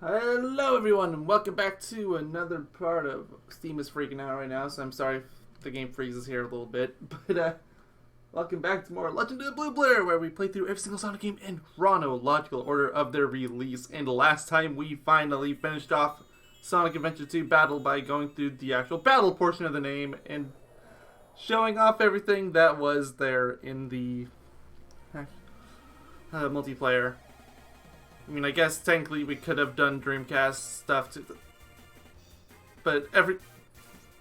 Hello everyone and welcome back to another part of Steam is freaking out right now, so I'm sorry if the game freezes here a little bit, but welcome back to more Legend of the Blue Blur, where we play through every single Sonic game in chronological order of their release. And last time we finally finished off Sonic Adventure 2 Battle by going through the actual battle portion of the name and showing off everything that was there in the multiplayer. I mean, I guess technically we could have done Dreamcast stuff too, but best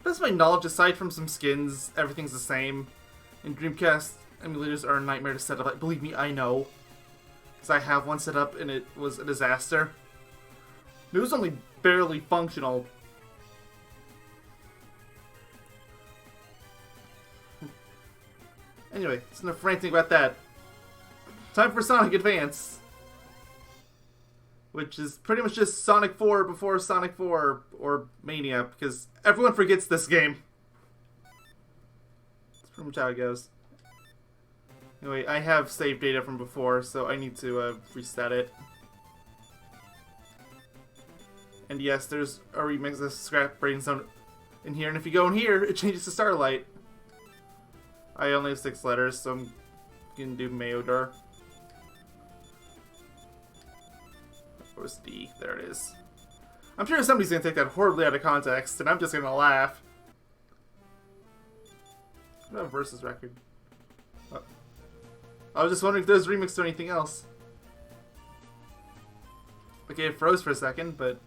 of my knowledge, aside from some skins, everything's the same. And Dreamcast emulators are a nightmare to set up. Believe me, I know, because I have one set up and it was a disaster. It was only barely functional. Anyway, it's enough ranting about that. Time for Sonic Advance, which is pretty much just Sonic 4 before Sonic 4 or Mania, because everyone forgets this game. That's pretty much how it goes. Anyway, I have saved data from before, so I need to reset it. And yes, there's a remix of Scrap Branson Zone in here, and if you go in here, it changes to Starlight. I only have 6 letters, so I'm gonna do Mayonnaise. Where's D? There it is. I'm sure somebody's gonna take that horribly out of context, and I'm just gonna laugh. What about versus record? Oh. I was just wondering if there's remixed or anything else. Okay, it froze for a second, but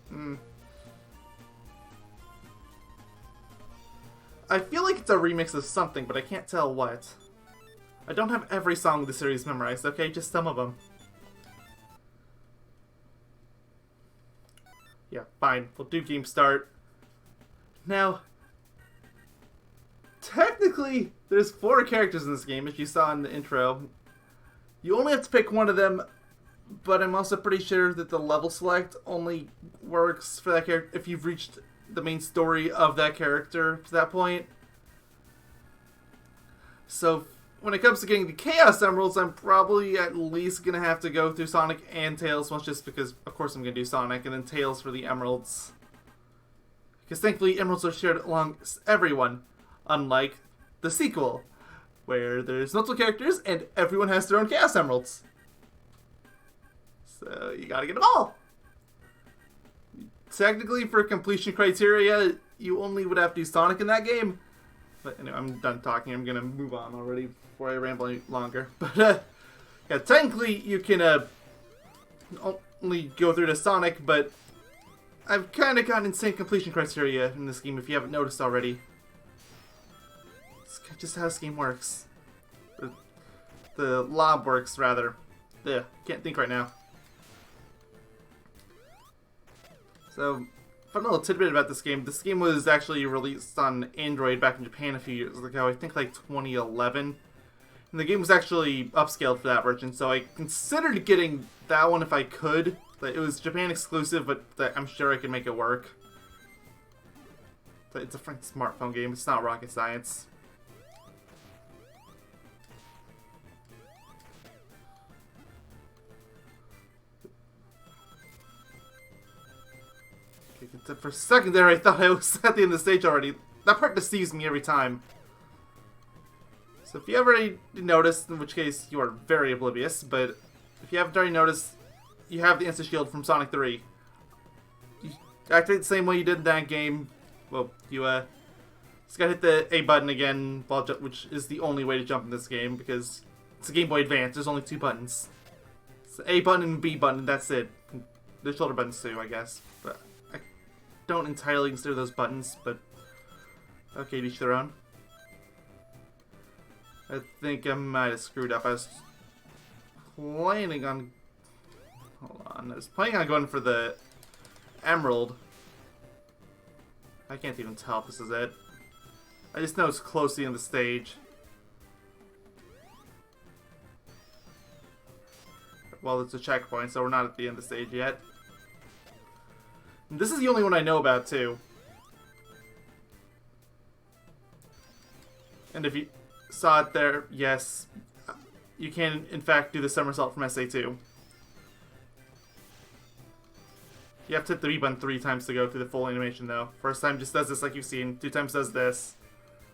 I feel like it's a remix of something, but I can't tell what. I don't have every song of the series memorized, okay? Just some of them. Yeah, fine. We'll do game start. Now, technically, there's 4 characters in this game, as you saw in the intro. You only have to pick one of them, but I'm also pretty sure that the level select only works for that character if you've reached the main story of that character to that point. So, when it comes to getting the Chaos Emeralds, I'm probably at least going to have to go through Sonic and Tails once, just because, of course, I'm going to do Sonic, and then Tails for the Emeralds. Because thankfully, Emeralds are shared along everyone, unlike the sequel, where there's multiple characters and everyone has their own Chaos Emeralds. So, you gotta get them all! Technically, for completion criteria, you only would have to do Sonic in that game. But anyway, I'm done talking. I'm gonna move on already before I ramble any longer. But yeah, technically you can only go through to Sonic, but I've kind of got insane completion criteria in this game if you haven't noticed already. It's just how this game works. The lob works, rather. Ugh, can't think right now. So, fun little tidbit about this game. This game was actually released on Android back in Japan a few years ago, I think like 2011. And the game was actually upscaled for that version, so I considered getting that one if I could. It was Japan exclusive, but I'm sure I could make it work. It's a freaking smartphone game, it's not rocket science. For a second there, I thought I was at the end of the stage already. That part deceives me every time. So if you ever already noticed, in which case you are very oblivious, but if you haven't already noticed, you have the Insta Shield from Sonic 3. You activate the same way you did in that game. Well, you just gotta hit the A button again, which is the only way to jump in this game, because it's a Game Boy Advance. There's only 2 buttons. It's the A button and B button, that's it. There's shoulder buttons too, I guess. But don't entirely consider those buttons, but okay, to each their own. I think I might have screwed up. I was planning on... Hold on. I was planning on going for the Emerald. I can't even tell if this is it. I just know it's close to the end of the stage. Well, it's a checkpoint, so we're not at the end of the stage yet. This is the only one I know about, too. And if you saw it there, yes, you can, in fact, do the somersault from SA2. You have to hit the B button 3 times to go through the full animation, though. First time just does this like you've seen. 2 times does this.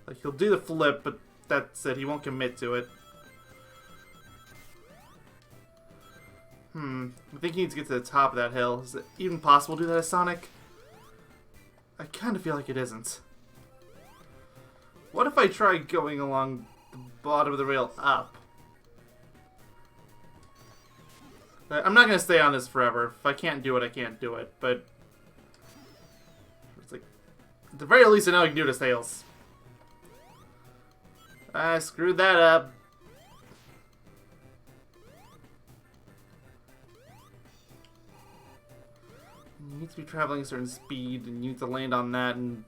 Like, he'll do the flip, but that's it. He won't commit to it. I think he needs to get to the top of that hill. Is it even possible to do that as Sonic? I kind of feel like it isn't. What if I try going along the bottom of the rail up? I'm not going to stay on this forever. If I can't do it, I can't do it. But it's like, at the very least, I know I can do it as Tails. I screwed that up. You need to be traveling a certain speed, and you need to land on that, and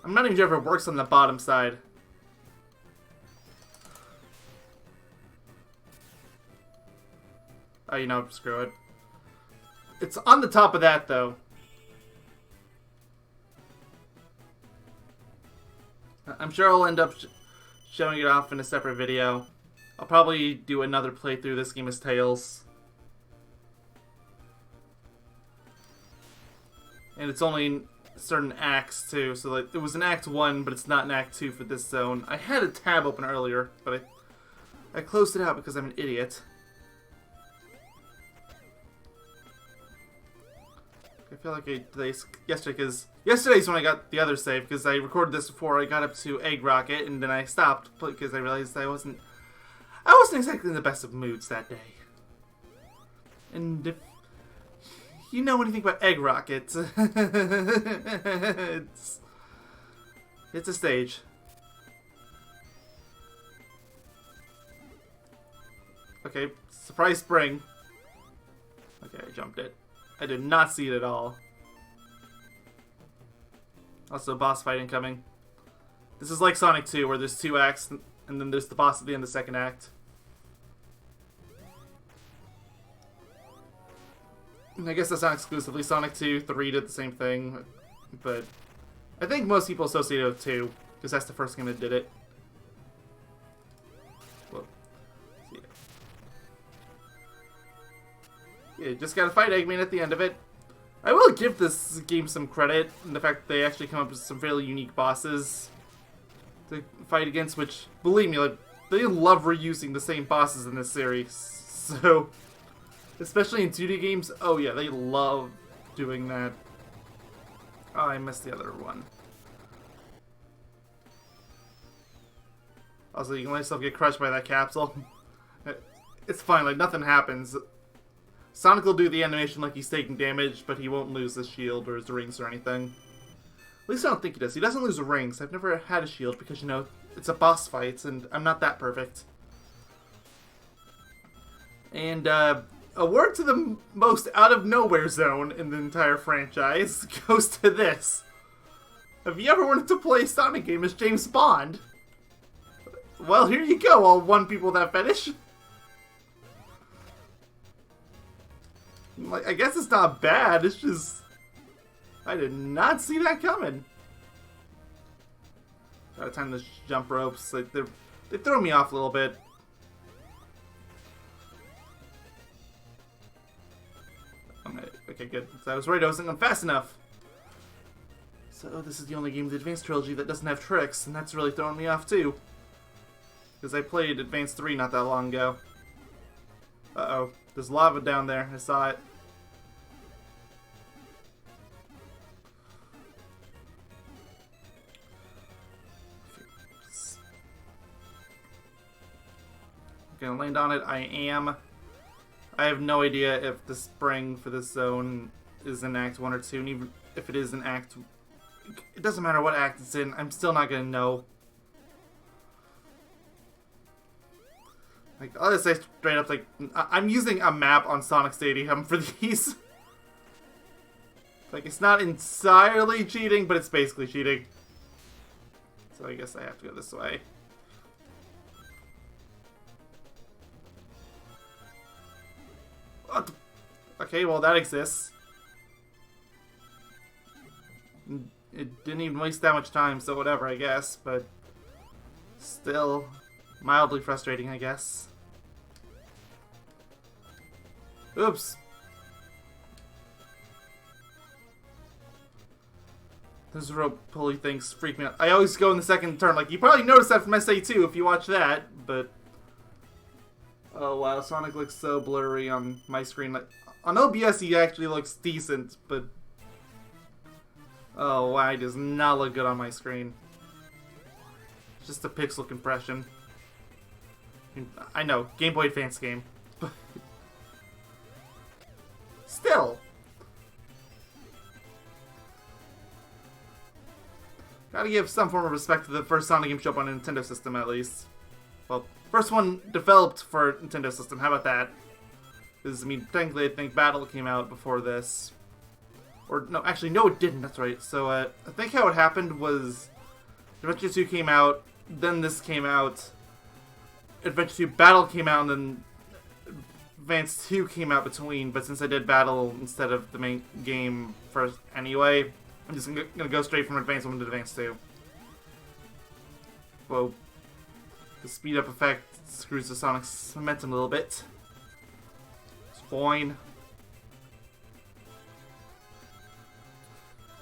I'm not even sure if it works on the bottom side. Oh, you know, screw it. It's on the top of that, though. I'm sure I'll end up showing it off in a separate video. I'll probably do another playthrough of this game as Tails. And it's only in certain acts, too. So, like, it was in Act 1, but it's not in Act 2 for this zone. I had a tab open earlier, but I closed it out because I'm an idiot. I feel like I did yesterday, because yesterday's when I got the other save, because I recorded this before I got up to Egg Rocket, and then I stopped because I realized I wasn't exactly in the best of moods that day. And if you know anything about Egg Rocket, it's a stage. Okay, surprise spring. Okay, I jumped it. I did not see it at all. Also, boss fight incoming. This is like Sonic 2, where there's 2 acts, and then there's the boss at the end of the second act. And I guess that's not exclusively Sonic 2. 3 did the same thing, but I think most people associate it with 2, because that's the first game that did it. Well, yeah, just gotta fight Eggman at the end of it. I will give this game some credit in the fact that they actually come up with some fairly unique bosses to fight against, which, believe me, like, they love reusing the same bosses in this series. So, especially in 2D games, oh yeah, they love doing that. Oh, I missed the other one. Also, you can let yourself get crushed by that capsule. It's fine, like, nothing happens. Sonic will do the animation like he's taking damage, but he won't lose his shield or his rings or anything. At least I don't think he does. He doesn't lose the rings. I've never had a shield because, you know, it's a boss fight, and I'm not that perfect. And, a word to the most out-of-nowhere zone in the entire franchise goes to this. Have you ever wanted to play a Sonic game as James Bond? Well, here you go, all one people that fetish. Like, I guess it's not bad, it's just I did not see that coming. Gotta time the jump ropes. Like, they throw me off a little bit. Okay, good. So I was worried I wasn't going fast enough. So this is the only game in the Advanced Trilogy that doesn't have tricks, and that's really throwing me off too. Because I played Advanced 3 not that long ago. Uh-oh. There's lava down there. I saw it. Gonna land on it. I am. I have no idea if the spring for this zone is in Act 1 or 2, and even if it is in Act... It doesn't matter what act it's in, I'm still not gonna know. Like, I'll just say straight up, like, I'm using a map on Sonic Stadium for these. Like, it's not entirely cheating, but it's basically cheating. So I guess I have to go this way. What? Okay, well, that exists. It didn't even waste that much time, so whatever, I guess, but still mildly frustrating, I guess. Oops. Those rope pulley things freak me out. I always go in the second turn. Like, you probably noticed that from SA2 if you watch that, but... Oh, wow. Sonic looks so blurry on my screen. Like, on OBS, he actually looks decent, but... Oh, wow. He does not look good on my screen. It's just a pixel compression. I know. Game Boy Advance game. But... Still... Gotta give some form of respect to the first Sonic game show up on a Nintendo system, at least. Well, first one developed for Nintendo system, how about that? Because, I mean, technically I think Battle came out before this. Or, no, actually, no it didn't, that's right. So, I think how it happened was Adventure 2 came out, then this came out, Adventure 2 Battle came out, and then Advance 2 came out between, but since I did Battle instead of the main game first anyway, I'm just gonna go straight from Advance 1 to Advance 2. Whoa. The speed up effect screws the Sonic's momentum a little bit. It's fine.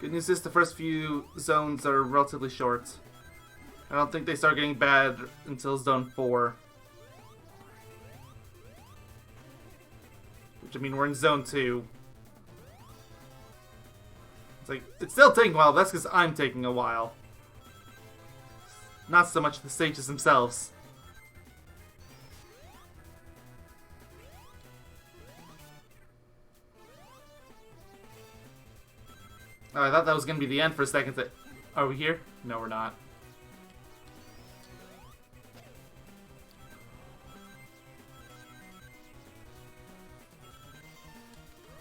Good news is the first few zones are relatively short. I don't think they start getting bad until Zone 4. Which, I mean, we're in Zone 2. It's like, it's still taking a while, that's because I'm taking a while. Not so much the stages themselves. Oh, I thought that was going to be the end for a second. Are we here? No, we're not.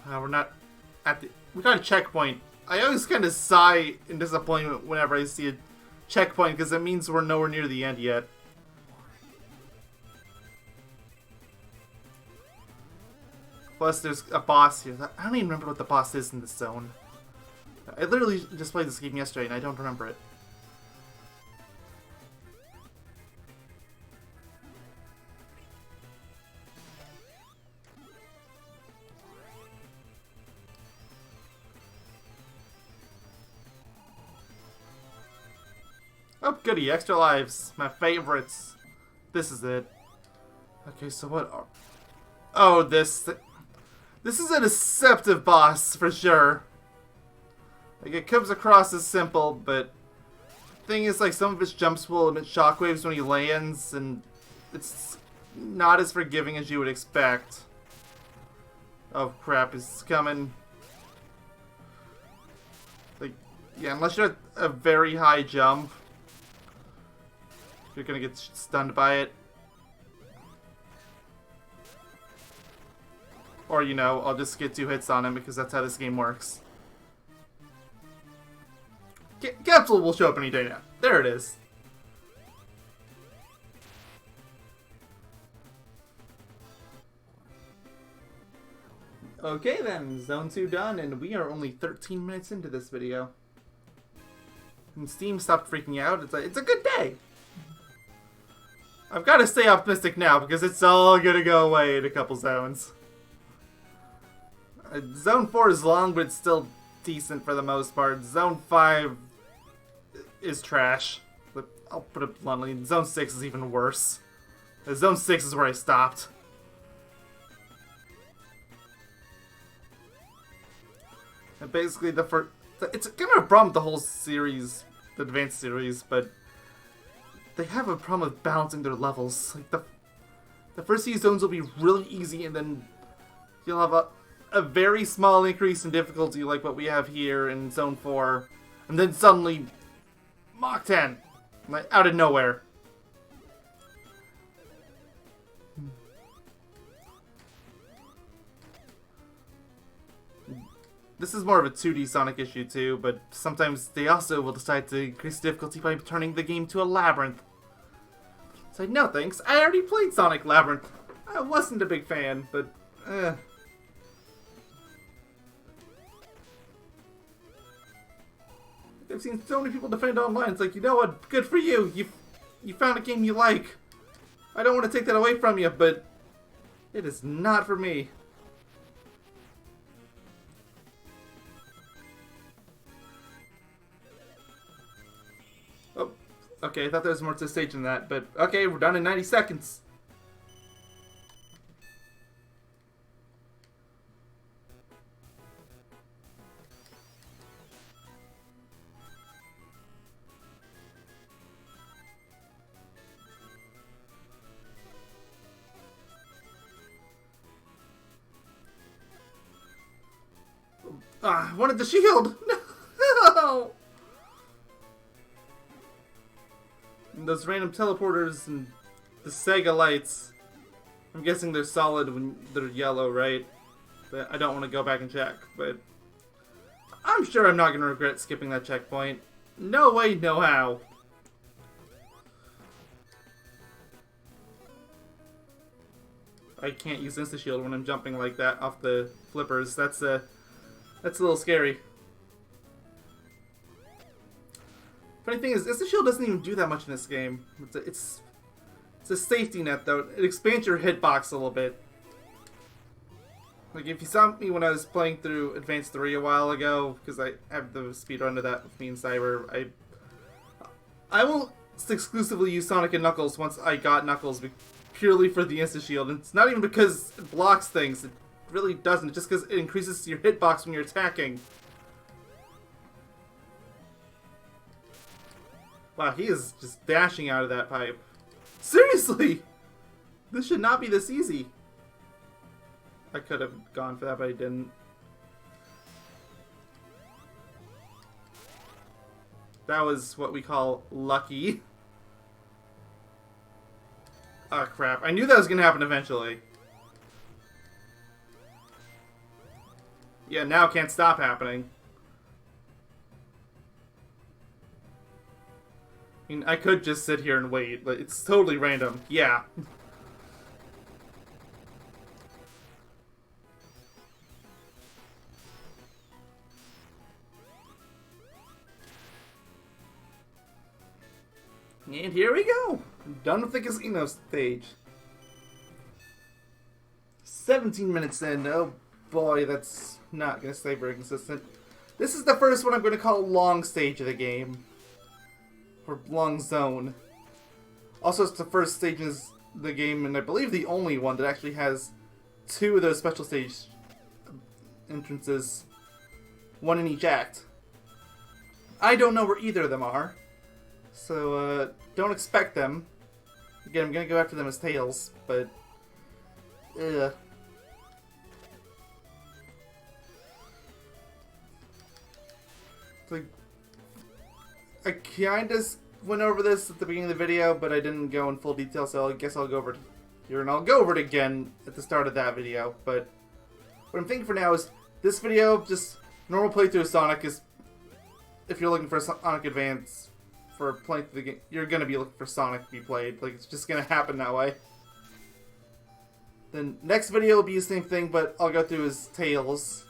We're not at the... We got a checkpoint. I always kind of sigh in disappointment whenever I see a checkpoint, because it means we're nowhere near the end yet. Plus, there's a boss here. I don't even remember what the boss is in this zone. I literally just played this game yesterday, and I don't remember it. Oh, goody, extra lives. My favorites. This is it. Okay, so what are... Oh, this is a deceptive boss, for sure. Like, it comes across as simple, but... The thing is, like, some of his jumps will emit shockwaves when he lands, and... It's not as forgiving as you would expect. Oh, crap, it's coming. Like, yeah, unless you're at a very high jump... You're gonna get stunned by it. Or, you know, I'll just get 2 hits on him because that's how this game works. Capsule will show up any day now. There it is. Okay then, Zone 2 done, and we are only 13 minutes into this video. And Steam stopped freaking out. It's a good day. I've got to stay optimistic now, because it's all gonna go away in a couple zones. Zone 4 is long, but it's still decent for the most part. Zone 5 is trash. But I'll put it bluntly. Zone 6 is even worse. Zone 6 is where I stopped. And basically, it's kind of a problem with the whole series, the Advanced series, but... They have a problem with balancing their levels. Like the first few zones will be really easy, and then you'll have a very small increase in difficulty, like what we have here in Zone 4, and then suddenly Mach 10, like out of nowhere. This is more of a 2D Sonic issue too, but sometimes they also will decide to increase difficulty by turning the game to a labyrinth. It's like, no thanks, I already played Sonic Labyrinth. I wasn't a big fan, but I've seen so many people defend online. It's like, you know what, good for you. You found a game you like. I don't want to take that away from you, but it is not for me. Okay, I thought there was more to the stage than that, but okay, we're done in 90 seconds. Ah, I wanted the shield! No! And those random teleporters and the Sega lights. I'm guessing they're solid when they're yellow, right? But I don't want to go back and check, but I'm sure I'm not going to regret skipping that checkpoint. No way, no how. I can't use insta-shield when I'm jumping like that off the flippers. That's a little scary. Funny thing is, insta-shield doesn't even do that much in this game. It's a safety net, though. It expands your hitbox a little bit. Like, if you saw me when I was playing through Advance 3 a while ago, because I have the speedrun of that with me and Cyber, I will exclusively use Sonic and Knuckles once I got Knuckles, purely for the insta-shield. And it's not even because it blocks things. It really doesn't. It's just because it increases your hitbox when you're attacking. Wow, he is just dashing out of that pipe. Seriously! This should not be this easy. I could have gone for that, but I didn't. That was what we call lucky. Oh crap, I knew that was going to happen eventually. Yeah, now it can't stop happening. I mean, I could just sit here and wait, but it's totally random. Yeah. And here we go! Done with the casino stage. 17 minutes in. Oh boy, that's not going to stay very consistent. This is the first one I'm going to call long stage of the game. Or long zone. Also, it's the first stage in the game, and I believe the only one that actually has 2 of those special stage entrances. 1 in each act. I don't know where either of them are. So, don't expect them. Again, I'm gonna go after them as Tails, but... Ugh. Like, I kinda went over this at the beginning of the video, but I didn't go in full detail, so I guess I'll go over it here, and I'll go over it again at the start of that video. But what I'm thinking for now is, this video, just normal playthrough of Sonic is, if you're looking for Sonic Advance, for playing through the game, you're gonna be looking for Sonic to be played. Like, it's just gonna happen that way. Then next video will be the same thing, but I'll go through as Tails.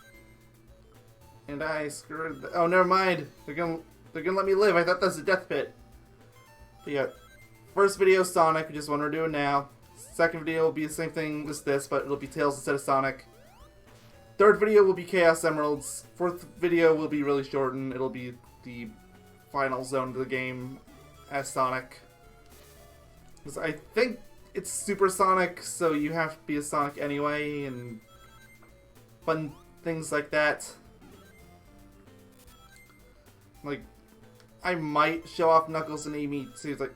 And I screwed. Oh, never mind. They're gonna let me live. I thought that was a death pit. But yeah, first video Sonic, which is what we're doing now. Second video will be the same thing as this, but it'll be Tails instead of Sonic. Third video will be Chaos Emeralds. Fourth video will be really shortened. It'll be the final zone of the game as Sonic. Because I think it's Super Sonic, so you have to be a Sonic anyway, and fun things like that. Like, I might show off Knuckles and Amy too. It's like,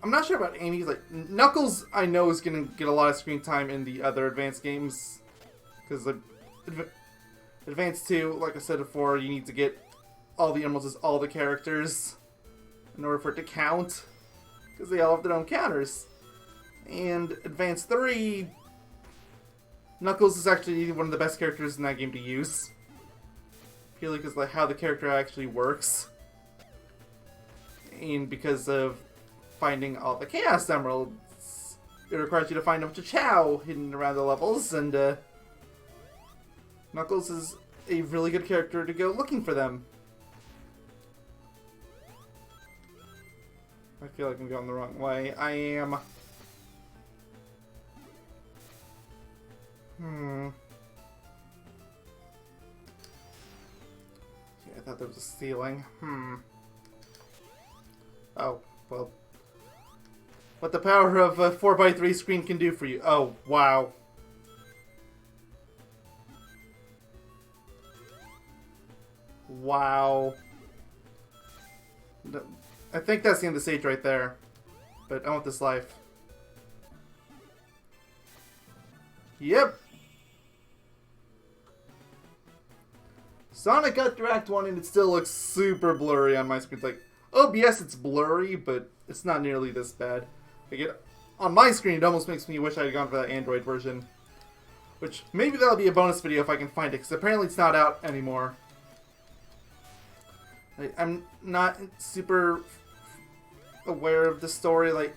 I'm not sure about Amy. Like, Knuckles, I know is gonna get a lot of screen time in the other Advanced games, because like, Advance 2, like I said before, you need to get all the emeralds as all the characters in order for it to count, because they all have their own counters. And Advance 3, Knuckles is actually one of the best characters in that game to use, purely because like how the character actually works, and because of finding all the Chaos Emeralds. It requires you to find a bunch of chao hidden around the levels, and Knuckles is a really good character to go looking for them. I feel like I'm going the wrong way. I am. Yeah, I thought there was a ceiling. Oh, well. What the power of a 4x3 screen can do for you. Oh, wow. Wow. I think that's the end of the stage right there. But I want this life. Yep. Sonic got through Act 1 and it still looks super blurry on my screen. It's like, OBS it's blurry, but it's not nearly this bad. Like on my screen, it almost makes me wish I had gone for that Android version. Which, maybe that'll be a bonus video if I can find it, because apparently it's not out anymore. Like, I'm not super aware of the story, like...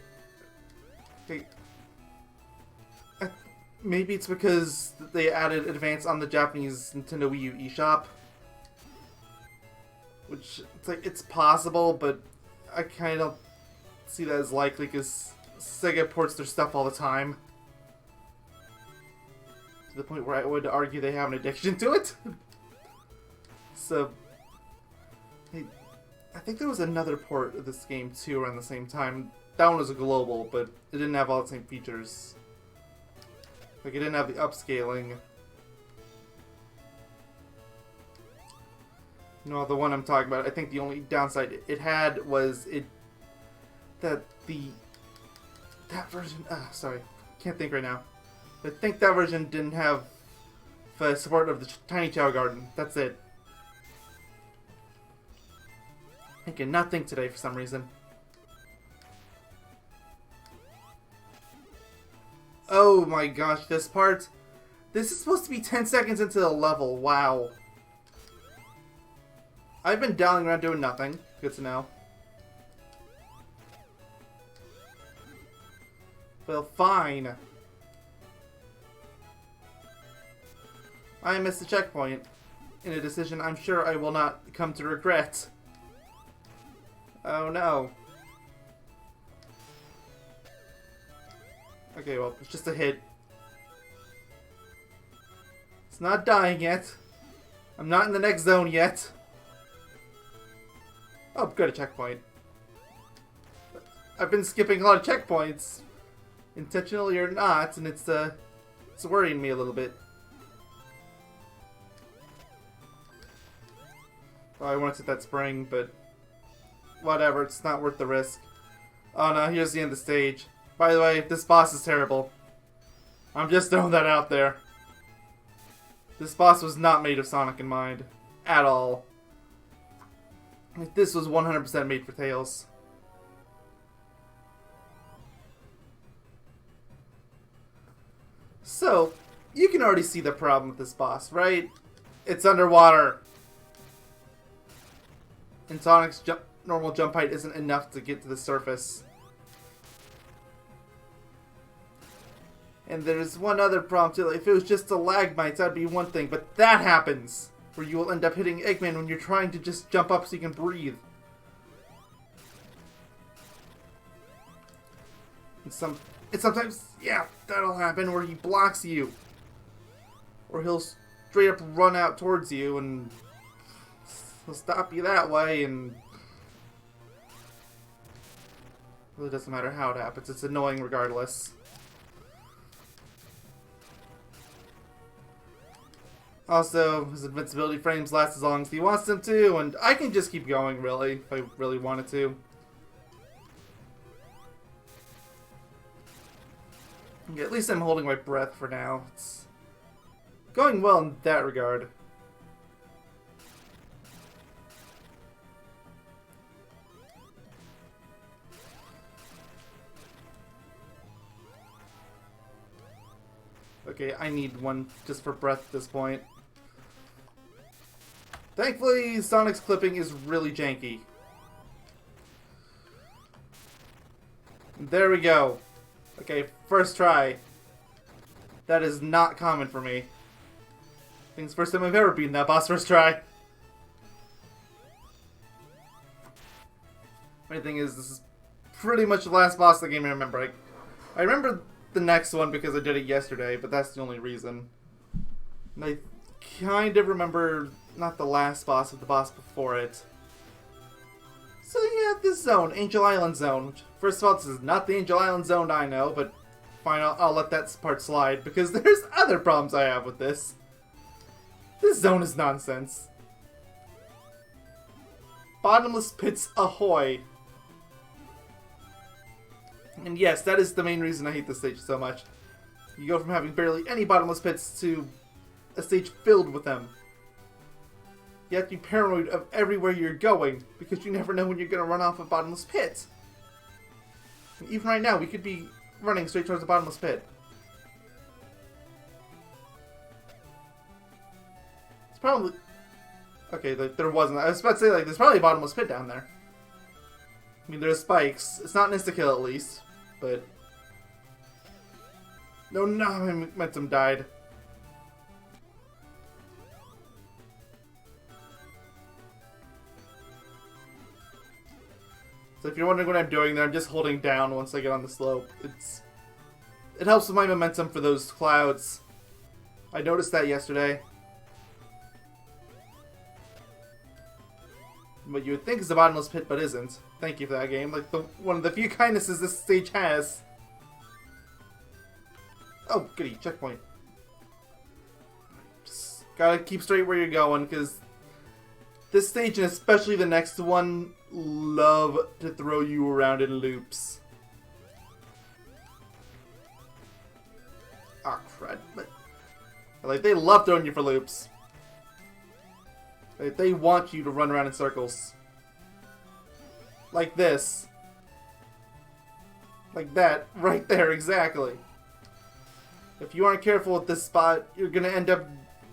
maybe it's because they added Advance on the Japanese Nintendo Wii U eShop. Which, it's like, it's possible, but I kind of see that as likely, because Sega ports their stuff all the time. To the point where I would argue they have an addiction to it. So, I think there was another port of this game too around the same time. That one was a global, but it didn't have all the same features. Like, it didn't have the upscaling. No, the one I'm talking about, I think the only downside it had was that version, sorry, can't think right now. I think that version didn't have the support of the Tiny Chao Garden. That's it. I cannot think today for some reason. Oh my gosh, this part. This is supposed to be 10 seconds into the level. Wow. I've been dallying around doing nothing. Good to know. Well, fine. I missed the checkpoint. In a decision I'm sure I will not come to regret. Oh no. Okay, well, it's just a hit. It's not dying yet. I'm not in the next zone yet. Oh, good, a checkpoint. I've been skipping a lot of checkpoints, intentionally or not, and it's worrying me a little bit. Well, I wanted to hit that spring, but whatever, it's not worth the risk. Oh no, here's the end of the stage. By the way, this boss is terrible. I'm just throwing that out there. This boss was not made of Sonic in mind. At all. This was 100% made for Tails. So, you can already see the problem with this boss, right? It's underwater. And Sonic's normal jump height isn't enough to get to the surface. And there's one other problem too. If it was just stalagmites, that'd be one thing. But that happens! Where you will end up hitting Eggman when you're trying to just jump up so you can breathe. And sometimes, yeah, that'll happen where he blocks you. Or he'll straight up run out towards you and he'll stop you that way, and it really doesn't matter how it happens. It's annoying regardless. Also, his invincibility frames last as long as he wants them to, and I can just keep going, really, if I really wanted to. Yeah, at least I'm holding my breath for now. It's going well in that regard. Okay, I need one just for breath at this point. Thankfully, Sonic's clipping is really janky. There we go. Okay, first try. That is not common for me. I think it's the first time I've ever beaten that boss first try. Funny thing is, this is pretty much the last boss of the game I remember. I remember the next one because I did it yesterday, but that's the only reason. And I kind of remember not the last boss, but the boss before it. So yeah, this zone, Angel Island Zone. First of all, this is not the Angel Island Zone I know, but fine, I'll let that part slide, because there's other problems I have with this. This zone is nonsense. Bottomless pits ahoy. And yes, that is the main reason I hate this stage so much. You go from having barely any bottomless pits to a stage filled with them. You have to be paranoid of everywhere you're going, because you never know when you're going to run off a bottomless pit. Even right now, we could be running straight towards the bottomless pit. It's probably... Okay, there wasn't. I was about to say, like, there's probably a bottomless pit down there. I mean, there's spikes. It's not an insta-kill, at least. But... No, my momentum died. So if you're wondering what I'm doing there, I'm just holding down once I get on the slope. It helps with my momentum for those clouds. I noticed that yesterday. What you would think is a bottomless pit, but isn't. Thank you for that game. Like, one of the few kindnesses this stage has. Oh, goody, checkpoint. Just gotta keep straight where you're going, because this stage, and especially the next one, love to throw you around in loops. Ah, crud. Like, they love throwing you for loops. They want you to run around in circles. Like this. Like that. Right there, exactly. If you aren't careful at this spot, you're gonna end up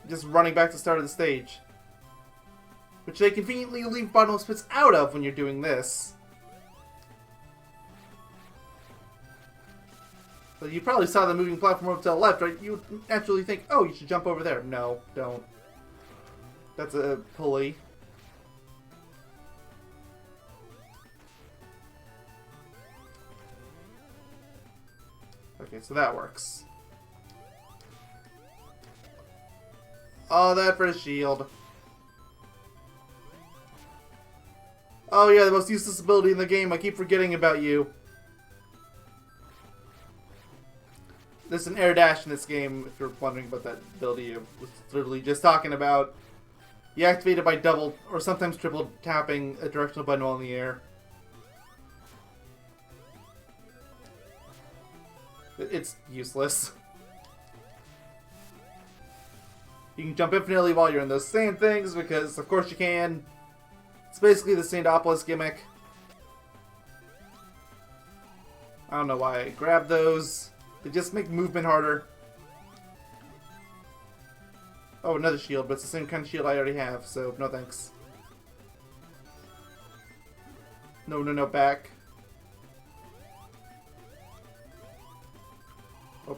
just running back to the start of the stage. Which they conveniently leave bottomless pits out of when you're doing this. So you probably saw the moving platform over to the left, right? You would naturally think, oh, you should jump over there. No, don't. That's a pulley. Okay, so that works. Oh, that for a shield. Oh yeah, the most useless ability in the game. I keep forgetting about you. There's an air dash in this game, if you're wondering about that ability I was literally just talking about. You activate it by double or sometimes triple tapping a directional button while in the air. It's useless. You can jump infinitely while you're in those same things, because of course you can. It's basically the Saintopolis gimmick. I don't know why I grabbed those. They just make movement harder. Oh, another shield, but it's the same kind of shield I already have, so no thanks. No, back. Oh.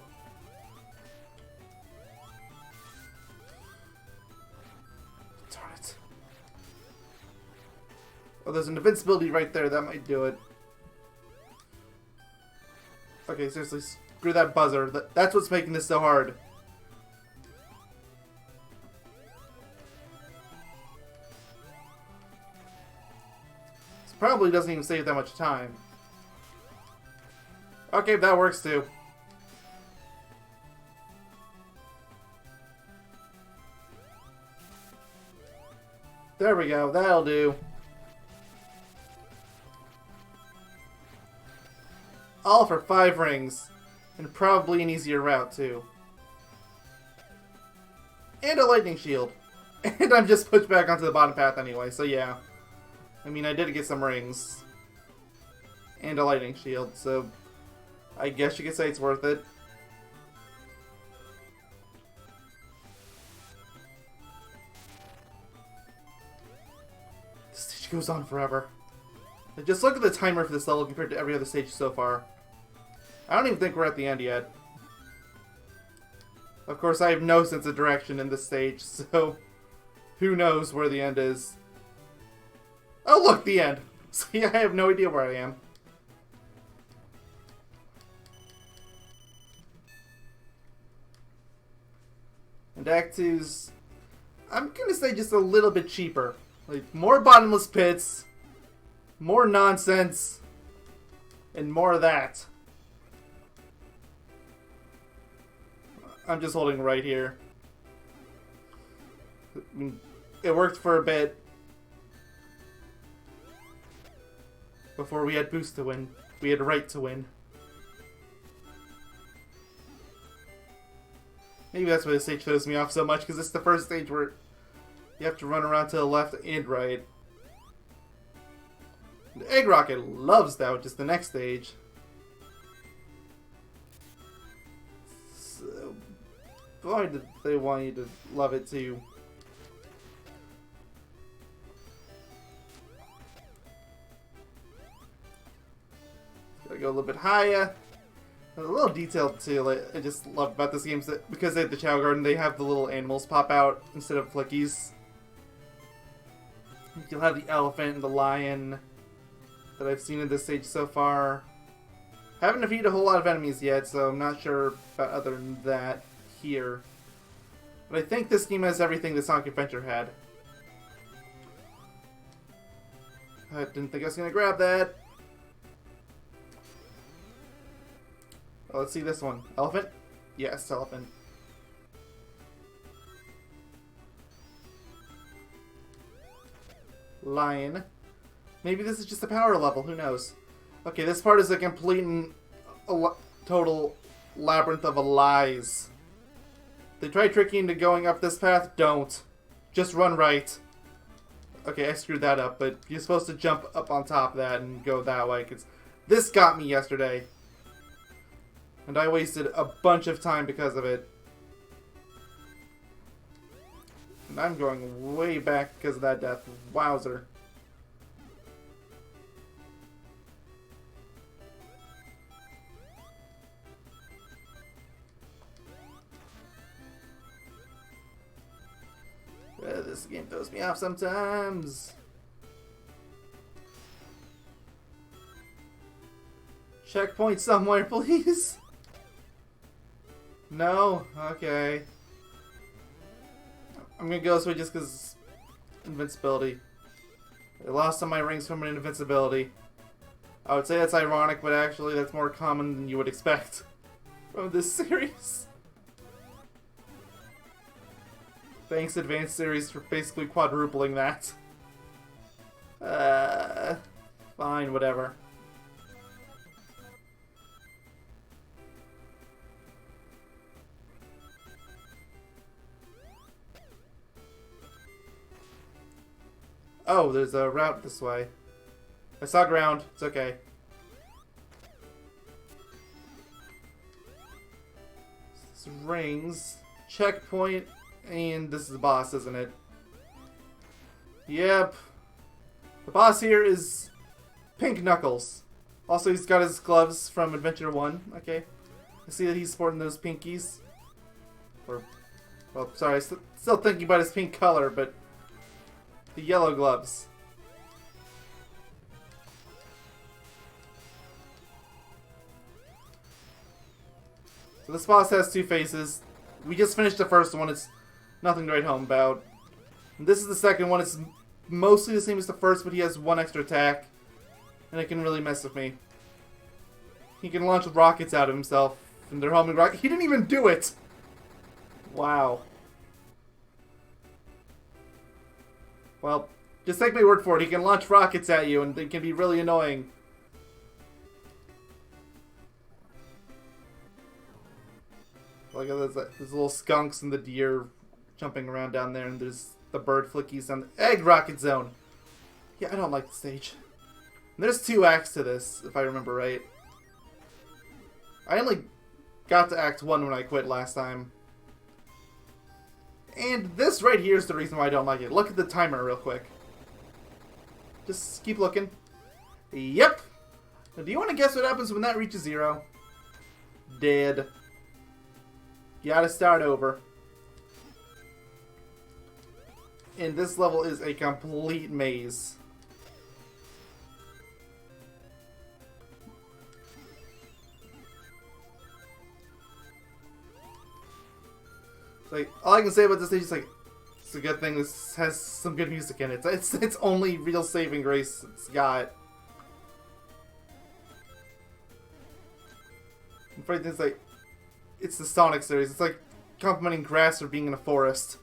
Darn it. Oh, there's an invincibility right there. That might do it. Okay, seriously, screw that buzzer. That's what's making this so hard. This probably doesn't even save that much time. Okay, that works too. There we go, that'll do. All for 5 rings. And probably an easier route, too. And a lightning shield. And I'm just pushed back onto the bottom path anyway, so yeah. I mean, I did get some rings. And a lightning shield, so I guess you could say it's worth it. This stage goes on forever. Just look at the timer for this level compared to every other stage so far. I don't even think we're at the end yet. Of course, I have no sense of direction in this stage, so who knows where the end is. Oh, look, the end. See, I have no idea where I am. And Act 2's, I'm gonna say, just a little bit cheaper. Like, more bottomless pits, More nonsense. And more of that. I'm just holding right here. I mean, it worked for a bit. Before we had boost to win. We had right to win. Maybe that's why this stage throws me off so much, because it's the first stage where you have to run around to the left and right. The Egg Rocket loves that, which is the next stage. So, why did they want you to love it too? Gotta go a little bit higher. A little detail too, like, I just love about this game is that because they have the Chao Garden, they have the little animals pop out instead of flickies. You'll have the elephant and the lion that I've seen in this stage so far. Haven't defeated a whole lot of enemies yet, so I'm not sure about other than that here. But I think this game has everything the Sonic Adventure had. I didn't think I was going to grab that. Oh, let's see this one. Elephant? Yes, elephant. Lion. Maybe this is just a power level, who knows? Okay, this part is a complete and total labyrinth of lies. They try tricking you into going up this path, don't. Just run right. Okay, I screwed that up, but you're supposed to jump up on top of that and go that way, because this got me yesterday. And I wasted a bunch of time because of it. And I'm going way back because of that death. Wowzer. This game throws me off sometimes. Checkpoint somewhere, please. No? Okay. I'm gonna go this way just because invincibility. I lost some of my rings from an invincibility. I would say that's ironic, but actually that's more common than you would expect from this series. Thanks, Advanced Series, for basically quadrupling that. Fine, whatever. Oh, there's a route this way. I saw ground. It's okay. This is rings. Checkpoint. And this is the boss, isn't it? Yep. The boss here is Pink Knuckles. Also, he's got his gloves from Adventure 1. Okay. I see that he's sporting those pinkies. Or, well, sorry, still thinking about his pink color, but the yellow gloves. So this boss has two faces. We just finished the first one. It's nothing to write home about. And this is the second one. It's mostly the same as the first, but he has one extra attack. And it can really mess with me. He can launch rockets out of himself. And they're homing rockets. He didn't even do it! Wow. Well, just take my word for it. He can launch rockets at you, and they can be really annoying. Like, there's little skunks and the deer jumping around down there, and there's the bird flickies on the Egg Rocket Zone. Yeah, I don't like the stage. And there's 2 acts to this, if I remember right. I only got to Act 1 when I quit last time. And this right here is the reason why I don't like it. Look at the timer real quick. Just keep looking. Yep. Now, do you want to guess what happens when that reaches 0? Dead. You gotta start over. And this level is a complete maze. Like, all I can say about this stage is like, it's a good thing this has some good music in it. It's only real saving grace it's got. And funny thing is, like, it's the Sonic series. It's like complimenting grass or being in a forest.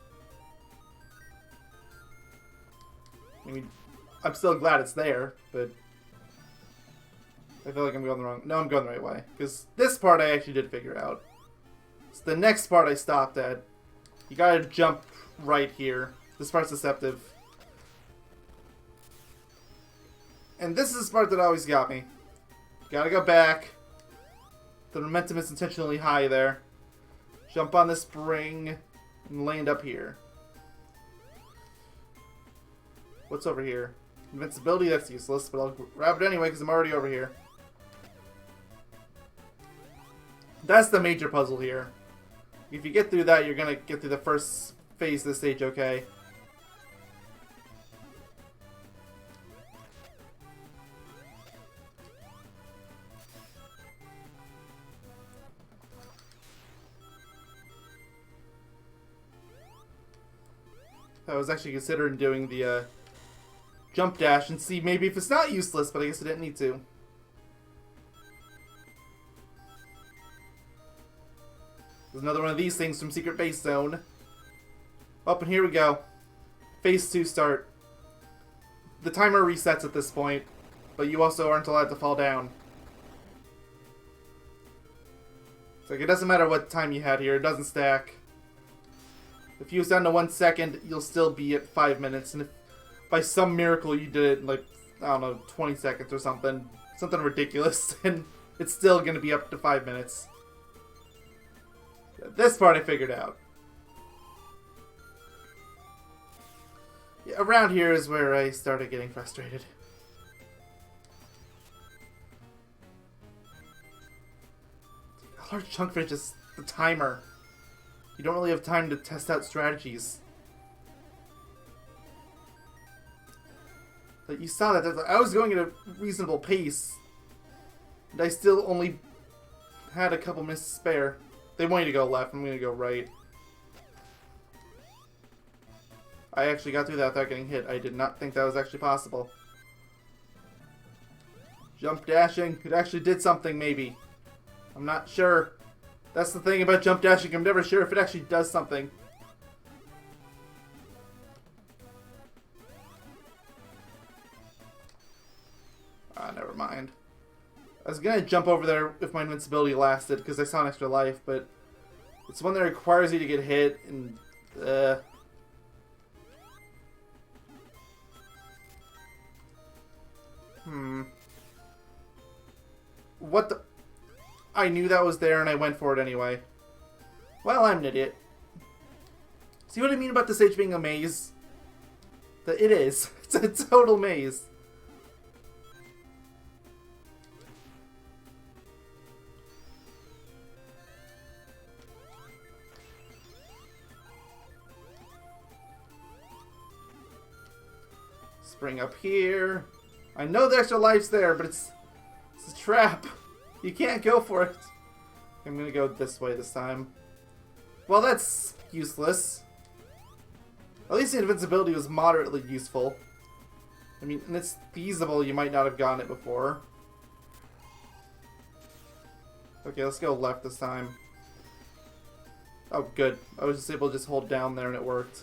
I mean, I'm still glad it's there, but I feel like I'm going the wrong... No, I'm going the right way. Because this part I actually did figure out. It's the next part I stopped at. You gotta jump right here. This part's deceptive. And this is the part that always got me. Gotta go back. The momentum is intentionally high there. Jump on the spring and land up here. What's over here? Invincibility, that's useless, but I'll grab it anyway because I'm already over here. That's the major puzzle here. If you get through that, you're gonna get through the first phase of the stage okay. I was actually considering doing the jump dash and see maybe if it's not useless, but I guess I didn't need to. There's another one of these things from Secret Base Zone. Up and here we go. Phase 2 start. The timer resets at this point, but you also aren't allowed to fall down. It's like it doesn't matter what time you had here, it doesn't stack. If you was down to 1 second, you'll still be at 5 minutes, and if by some miracle you did it in, like, I don't know, 20 seconds or something ridiculous, then it's still going to be up to 5 minutes. This part I figured out. Yeah, around here is where I started getting frustrated. A large chunk of it is the timer. You don't really have time to test out strategies. But you saw that. I was going at a reasonable pace. And I still only had a couple minutes to spare. They want you to go left. I'm going to go right. I actually got through that without getting hit. I did not think that was actually possible. Jump dashing. It actually did something, maybe. I'm not sure. That's the thing about jump dashing. I'm never sure if it actually does something. Never mind. I was gonna jump over there if my invincibility lasted because I saw an extra life, but it's one that requires you to get hit and What the... I knew that was there and I went for it anyway. Well, I'm an idiot. See what I mean about this stage being a maze? That it is. It's a total maze. Spring up here. I know the extra life's there, but it's a trap. You can't go for it. I'm gonna go this way this time. Well, that's useless. At least the invincibility was moderately useful. I mean, and it's feasible you might not have gotten it before. Okay, let's go left this time. Oh, good. I was just able to just hold down there and it worked.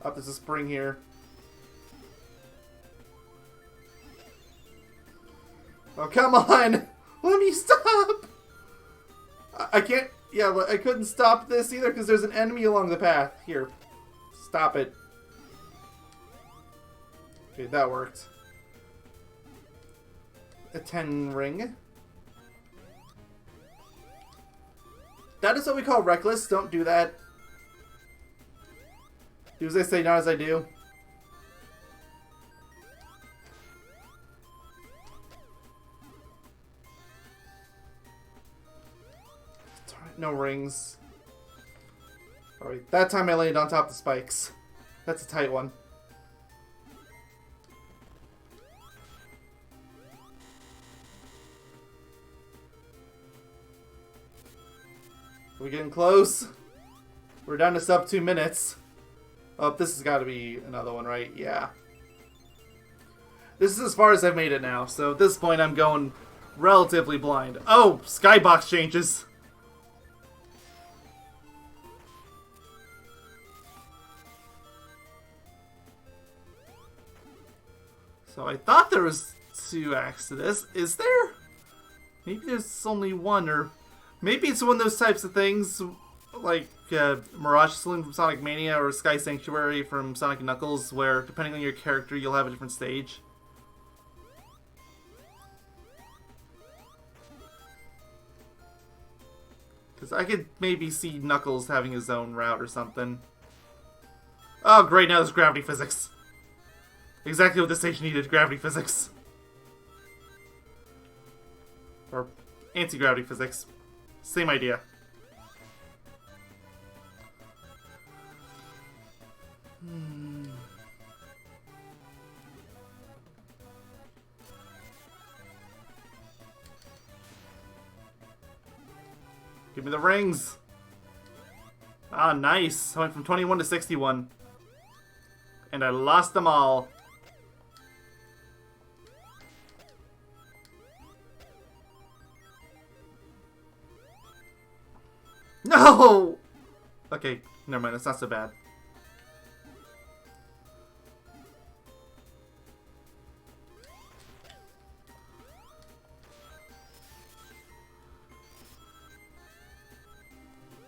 Up, there's a spring here. Oh, come on! Let me stop! I can't... Yeah, I couldn't stop this either because there's an enemy along the path. Here. Stop it. Okay, that worked. A 10 ring. That is what we call reckless. Don't do that. Do as I say, not as I do. No rings. Alright, that time I landed on top of the spikes. That's a tight one. Are we getting close? We're down to sub 2 minutes. Oh, this has got to be another one, right? Yeah. This is as far as I've made it now, so at this point I'm going relatively blind. Oh, skybox changes. So I thought there was 2 acts to this. Is there? Maybe there's only one, or maybe it's one of those types of things like Mirage Saloon from Sonic Mania or Sky Sanctuary from Sonic & Knuckles, where depending on your character you'll have a different stage. Because I could maybe see Knuckles having his own route or something. Oh great, now there's gravity physics. Exactly what this stage needed, gravity physics. Or anti-gravity physics. Same idea. Give me the rings! Ah, nice! I went from 21 to 61. And I lost them all. No! Okay, never mind, that's not so bad.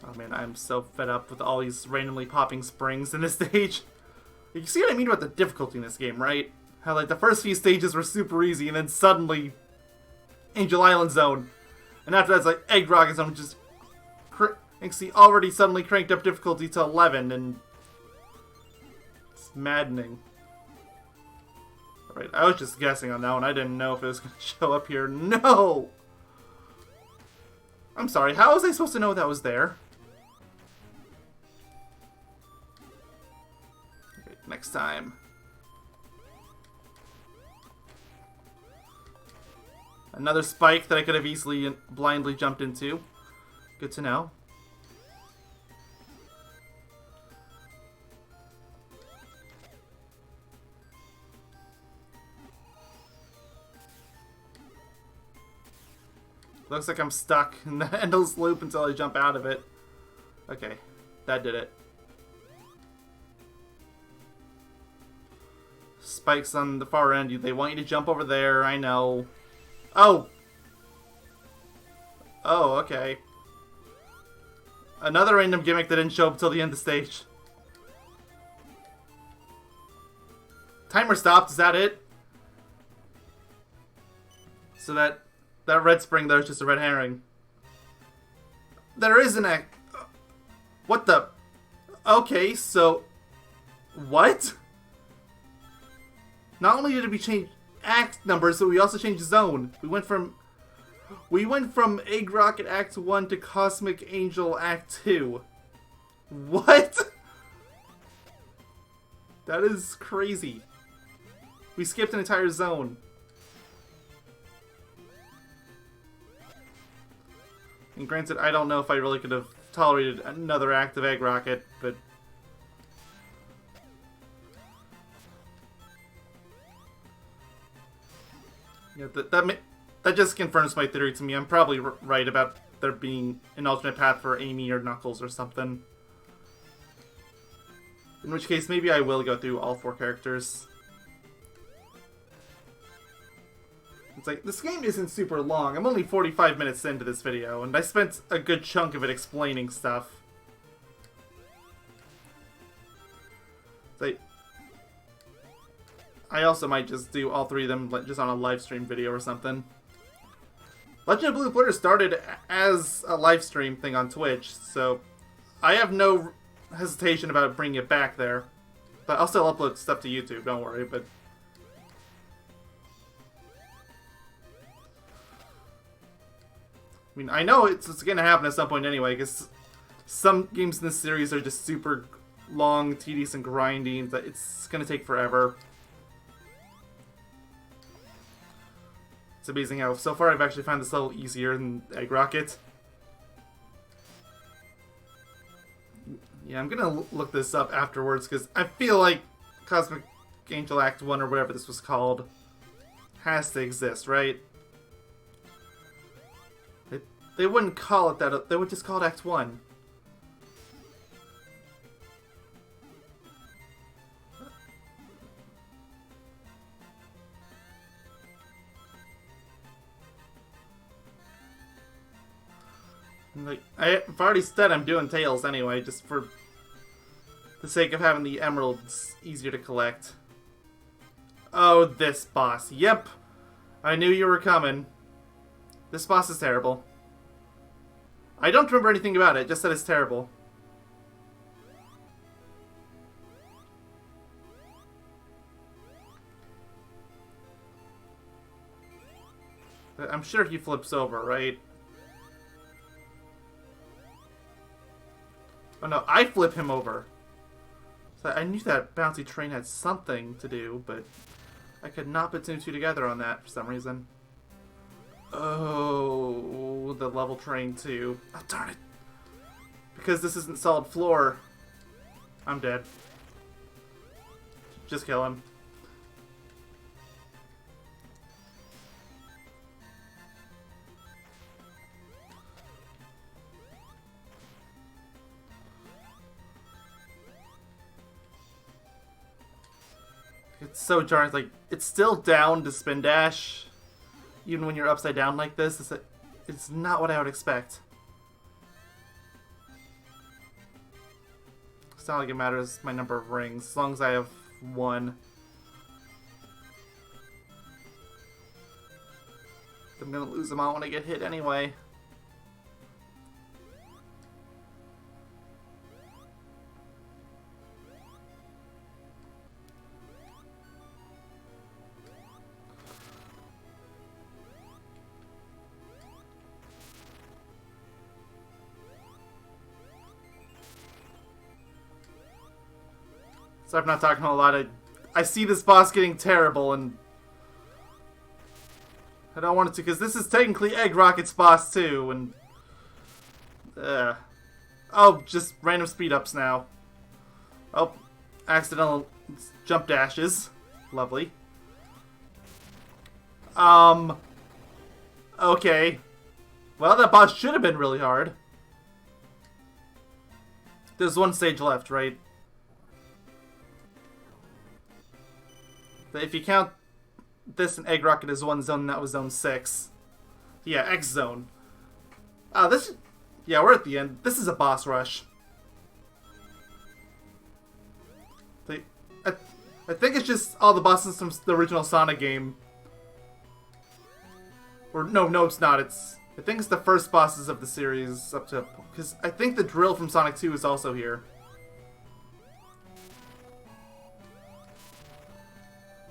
Oh man, I'm so fed up with all these randomly popping springs in this stage. You see what I mean about the difficulty in this game, right? How like the first few stages were super easy and then suddenly Angel Island Zone. And after that it's like Egg Rocket Zone, which is see already suddenly cranked up difficulty to 11 and it's maddening. Alright, I was just guessing on that one. I didn't know if it was going to show up here. No! I'm sorry, how was I supposed to know that was there? Okay, next time. Another spike that I could have easily blindly jumped into. Good to know. Looks like I'm stuck in the endless loop until I jump out of it. Okay, that did it. Spikes on the far end. They want you to jump over there, I know. Oh! Oh, okay. Another random gimmick that didn't show up till the end of the stage. Timer stopped, is that it? So that red spring there is just a red herring. There is an act. What the? Okay, so what? Not only did we change act numbers, but we also changed zone. We went from Egg Rocket Act 1 to Cosmic Angel Act 2. What? That is crazy. We skipped an entire zone. And granted, I don't know if I really could have tolerated another act of Egg Rocket, but... yeah, that just confirms my theory to me. I'm probably right about there being an alternate path for Amy or Knuckles or something. In which case, maybe I will go through all 4 characters. It's like, this game isn't super long. I'm only 45 minutes into this video, and I spent a good chunk of it explaining stuff. It's like, I also might just do all 3 of them just on a live stream video or something. Legend of Blue Glitter started as a live stream thing on Twitch, so I have no hesitation about bringing it back there. But I'll still upload stuff to YouTube, don't worry, but... I mean, I know it's gonna happen at some point anyway, because some games in this series are just super long, tedious, and grinding, that it's gonna take forever. It's amazing how so far I've actually found this level easier than Egg Rocket. Yeah, I'm gonna look this up afterwards, because I feel like Cosmic Angel Act 1, or whatever this was called, has to exist, right? They wouldn't call it that. They would just call it Act 1. Like, I've already said I'm doing Tails anyway, just for the sake of having the emeralds easier to collect. Oh, this boss. Yep. I knew you were coming. This boss is terrible. I don't remember anything about it, just that it's terrible. I'm sure he flips over, right? Oh no, I flip him over. So I knew that bouncy train had something to do, but I could not put two and two together on that for some reason. Oh, the level train too. Oh, darn it. Because this isn't solid floor, I'm dead. Just kill him. It's so jarring. Like, it's still down to spin dash, even when you're upside down like this. It's not what I would expect. It's not like it matters my number of rings, as long as I have one. I'm gonna lose them all when I get hit anyway. So I'm not talking a lot. I see this boss getting terrible, and I don't want it to, because this is technically Egg Rocket's boss too, and oh, just random speed ups now. Oh, accidental jump dashes, lovely. Okay. Well, that boss should have been really hard. There's one stage left, right? If you count this and Egg Rocket as one zone, that was zone 6. Yeah, X zone. Yeah, we're at the end. This is a boss rush. I think it's just all the bosses from the original Sonic game. Or no, it's not. I think it's the first bosses of the series up to, because I think the drill from Sonic 2 is also here.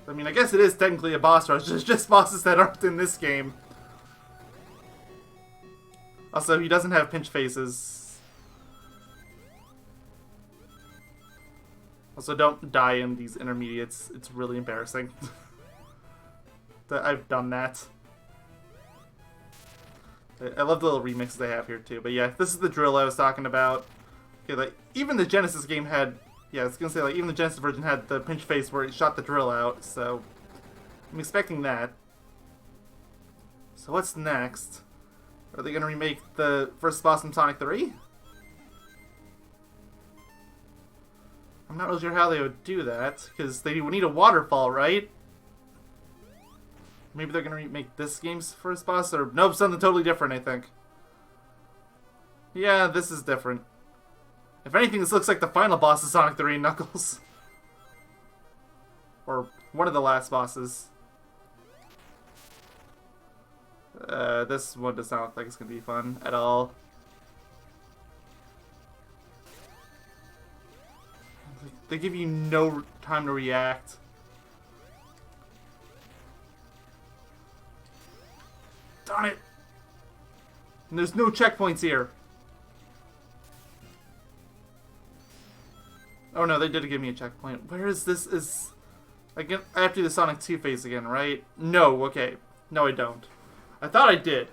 I mean, I guess it is technically a boss rush. It's just bosses that aren't in this game. Also, he doesn't have pinch faces. Also, don't die in these intermediates. It's really embarrassing that I've done that. I love the little remixes they have here too. But yeah, this is the drill I was talking about. Okay, like even the Genesis game had. Yeah, I was gonna say, like, even the Genesis version had the pinch face where it shot the drill out, so I'm expecting that. So what's next? Are they gonna remake the first boss in Sonic 3? I'm not really sure how they would do that, because they would need a waterfall, right? Maybe they're gonna remake this game's first boss, or nope, something totally different, I think. Yeah, this is different. If anything, this looks like the final boss of Sonic 3 and Knuckles. Or one of the last bosses. This one does not look like it's going to be fun at all. They give you no time to react. Darn it! And there's no checkpoints here. Oh no, they did give me a checkpoint. Where is this? I have to do the Sonic 2 phase again, right? No, okay. No, I don't. I thought I did.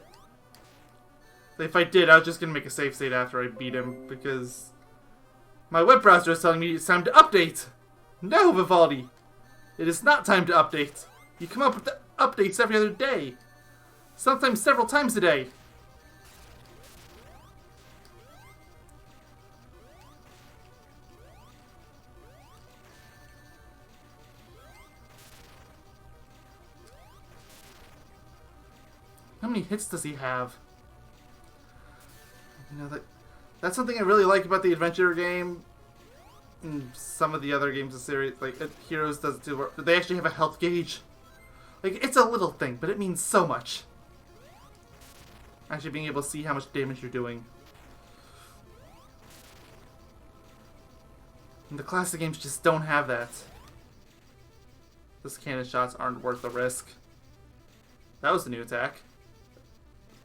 If I did, I was just going to make a save state after I beat him, because my web browser is telling me it's time to update. No, Vivaldi. It is not time to update. You come up with the updates every other day. Sometimes several times a day. How many hits does he have? You know, that's something I really like about the adventure game. And some of the other games of the series, like Heroes does too, where they actually have a health gauge. Like, it's a little thing, but it means so much. Actually being able to see how much damage you're doing. And the classic games just don't have that. Those cannon shots aren't worth the risk. That was the new attack.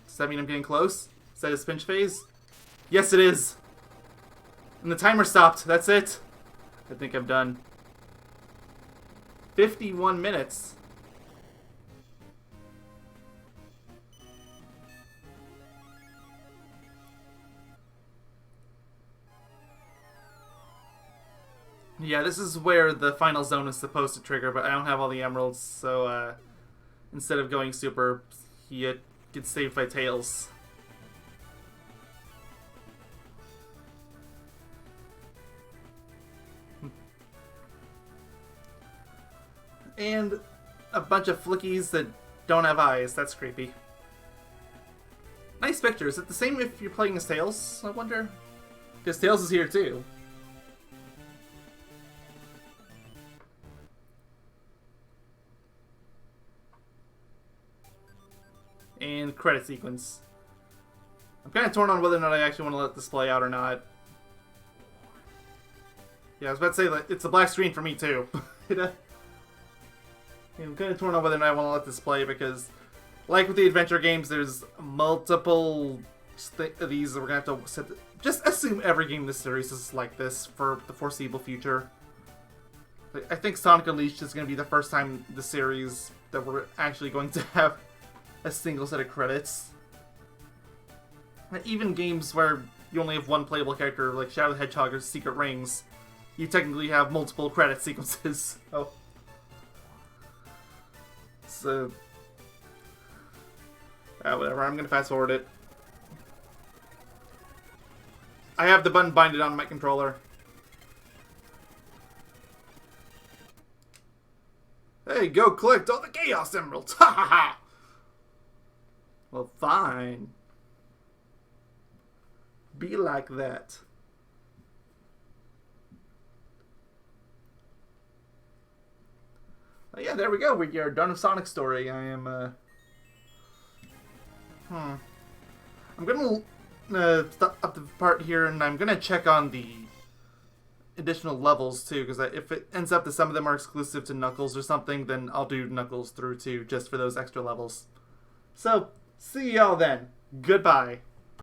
Does that mean I'm getting close? Is that his pinch phase? Yes, it is! And the timer stopped. That's it. I think I'm done. 51 minutes. Yeah, this is where the final zone is supposed to trigger, but I don't have all the emeralds, so instead of going super, he gets saved by Tails. And a bunch of flickies that don't have eyes. That's creepy. Nice picture. Is it the same if you're playing as Tails, I wonder? Because Tails is here too. And credit sequence. I'm kind of torn on whether or not I actually want to let this play out or not. Yeah, I was about to say, like, it's a black screen for me too. I'm kind of torn on whether or not I want to let this play because, like with the adventure games, there's multiple of these that we're going to have to set. Just assume every game in this series is like this for the foreseeable future. I think Sonic Unleashed is going to be the first time in the series that we're actually going to have a single set of credits. Even games where you only have one playable character, like Shadow the Hedgehog or Secret Rings, you technically have multiple credit sequences. Oh. So, whatever, I'm gonna fast forward it. I have the button binded on my controller. Hey, go collect all the Chaos Emeralds! Ha ha ha! Well, fine. Be like that. Yeah, there we go. We are done with Sonic's story. I am, I'm gonna stop up the part here, and I'm gonna check on the additional levels, too, because if it ends up that some of them are exclusive to Knuckles or something, then I'll do Knuckles through, too, just for those extra levels. So, see y'all then. Goodbye.